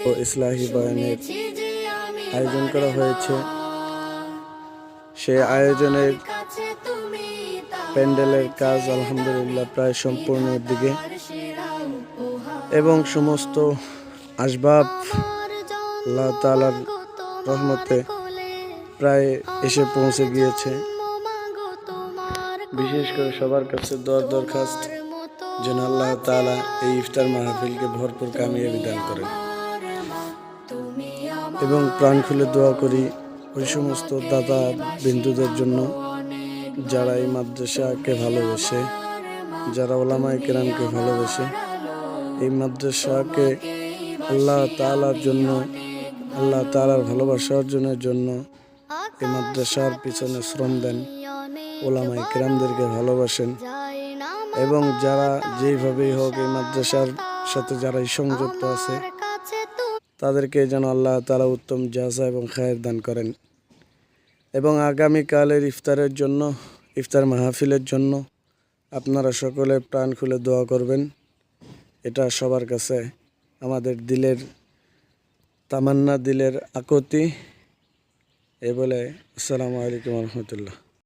ও ইসলাহি বয়ানের আয়োজন করা হয়েছে। সেই আয়োজনের প্যান্ডেলের কাজ আলহামদুলিল্লাহ প্রায় সম্পূর্ণের দিকে এবং সমস্ত আসবাব আল্লাহ তাআলার রহমতে প্রায় এসে পৌঁছে গিয়েছে। বিশেষ করে সবার কাছে দরখাস্ত যেন আল্লাহ তাআলা এই ইফতার মাহফিলকে ভরপুর কামিয়াবি দান করেন এবং প্রাণ খুলে দোয়া করি ওই সমস্ত দাদা বিন্দুদের জন্য যারা এই মাদ্রাসাকে ভালোবেসে, যারা ওলামায়ে কেরামকে ভালোবেসে এই মাদ্রাসাকে আল্লাহ তাআলার জন্য, আল্লাহ তাআলার ভালোবাসা অর্জনের জন্য এই মাদ্রাসার পিছনে শ্রম দেন, ওলামায়ে কেরামদেরকে ভালোবাসেন এবং যারা যেইভাবেই হোক এই মাদ্রাসার সাথে যারা সংযুক্ত আছে তাদেরকে যেন আল্লাহ তাআলা উত্তম জাযা এবং খায়ের দান করেন এবং আগামীকালের ইফতারের জন্য, ইফতার মাহফিলের জন্য আপনারা সকলে প্রাণ খুলে দোয়া করবেন। এটা সবার কাছে আমাদের দিলের তামান্না, দিলের আকুতি। এই বলে আসসালামু আলাইকুম ওয়া রাহমাতুল্লাহ।